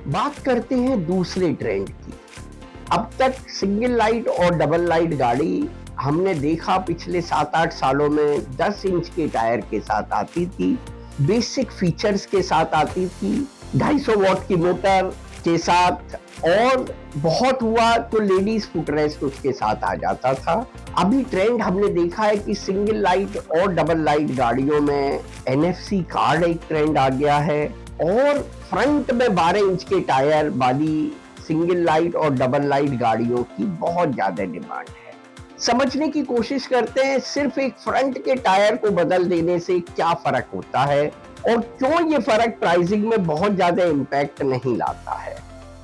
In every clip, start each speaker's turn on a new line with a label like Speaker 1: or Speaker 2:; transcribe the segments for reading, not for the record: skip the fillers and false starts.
Speaker 1: बात करते हैं दूसरे ट्रेंड की। अब तक सिंगल लाइट और डबल लाइट गाड़ी हमने देखा पिछले 7-8 सालों में 10 इंच के टायर के साथ आती थी, बेसिक फीचर्स के साथ आती थी, 250 वॉट की मोटर के साथ, और बहुत हुआ तो लेडीज फुटरेस्ट उसके साथ आ जाता था। अभी ट्रेंड हमने देखा है कि सिंगल लाइट और डबल लाइट गाड़ियों में NFC कार्ड एक ट्रेंड आ गया है, और फ्रंट में 12 इंच के टायर वाली सिंगल लाइट और डबल लाइट गाड़ियों की बहुत ज्यादा डिमांड है। समझने की कोशिश करते हैं सिर्फ एक फ्रंट के टायर को बदल देने से क्या फर्क होता है और क्यों ये फर्क प्राइसिंग में बहुत ज्यादा इंपैक्ट नहीं लाता है।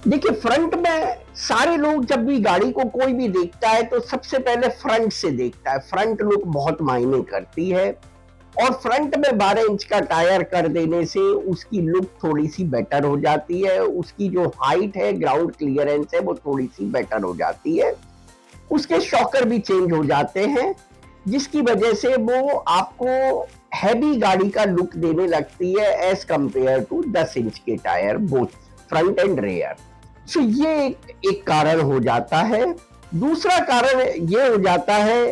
Speaker 1: देखिए, फ्रंट में सारे लोग जब भी गाड़ी को कोई भी देखता है तो सबसे पहले फ्रंट से देखता है, फ्रंट लुक बहुत मायने करती है, और फ्रंट में 12 इंच का टायर कर देने से उसकी लुक थोड़ी सी बेटर हो जाती है, उसकी जो हाइट है, ग्राउंड क्लियरेंस है, वो थोड़ी सी बेटर हो जाती है, उसके शॉकर भी चेंज हो जाते हैं, जिसकी वजह से वो आपको हैवी गाड़ी का लुक देने लगती है एज कंपेयर टू 10 इंच के tyre, both front and rear. So ये एक कारण हो जाता है। दूसरा कारण ये हो जाता है,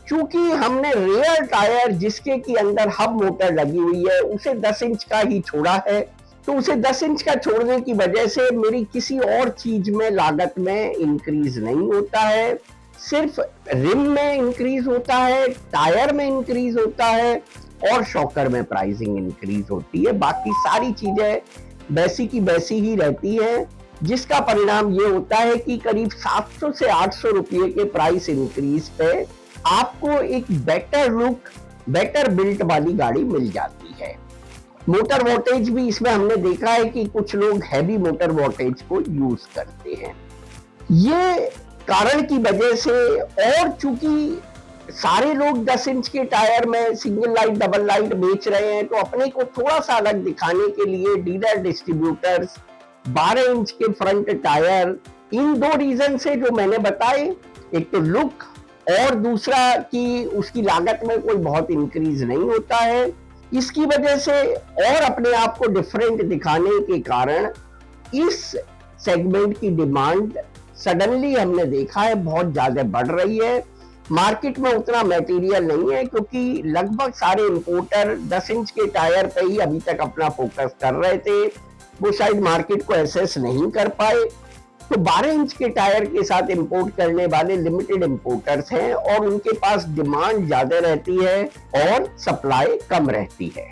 Speaker 1: क्योंकि हमने रेयर टायर जिसके की अंदर हब मोटर लगी हुई है उसे 10 इंच का ही छोड़ा है, तो उसे 10 इंच का छोड़ने की वजह से मेरी किसी और चीज में लागत में इंक्रीज नहीं होता है, सिर्फ रिम में इंक्रीज होता है, टायर में इंक्रीज होता है, और शॉकर में प्राइसिंग इंक्रीज होती है। बाकी सारी चीजें वैसी की वैसी ही रहती है, जिसका परिणाम ये होता है कि करीब 700 से 800 रुपये के प्राइस इंक्रीज पे आपको एक बेटर लुक, बेटर बिल्ट वाली गाड़ी मिल जाती है। मोटर वोल्टेज भी इसमें हमने देखा है कि कुछ लोग हैवी मोटर वोल्टेज को यूज करते हैं। ये कारण की वजह से, और चूंकि सारे लोग 10 इंच के टायर में सिंगल लाइट डबल लाइट बेच रहे हैं, तो अपने को थोड़ा सा अलग दिखाने के लिए डीलर डिस्ट्रीब्यूटर्स 12 इंच के फ्रंट टायर, इन दो रीजन से जो मैंने बताए, एक तो लुक और दूसरा कि उसकी लागत में कोई बहुत इंक्रीज नहीं होता है, इसकी वजह से और अपने आप को डिफरेंट दिखाने के कारण इस सेगमेंट की डिमांड सडनली हमने देखा है बहुत ज्यादा बढ़ रही है। मार्केट में उतना मटेरियल नहीं है, क्योंकि लगभग सारे इंपोर्टर 10 इंच के टायर पे ही अभी तक अपना फोकस कर रहे थे, वो शायद मार्केट को एसेस नहीं कर पाए, तो 12 इंच के टायर के साथ इंपोर्ट करने वाले लिमिटेड इंपोर्टर्स हैं, और उनके पास डिमांड ज्यादा रहती है और सप्लाई कम रहती है।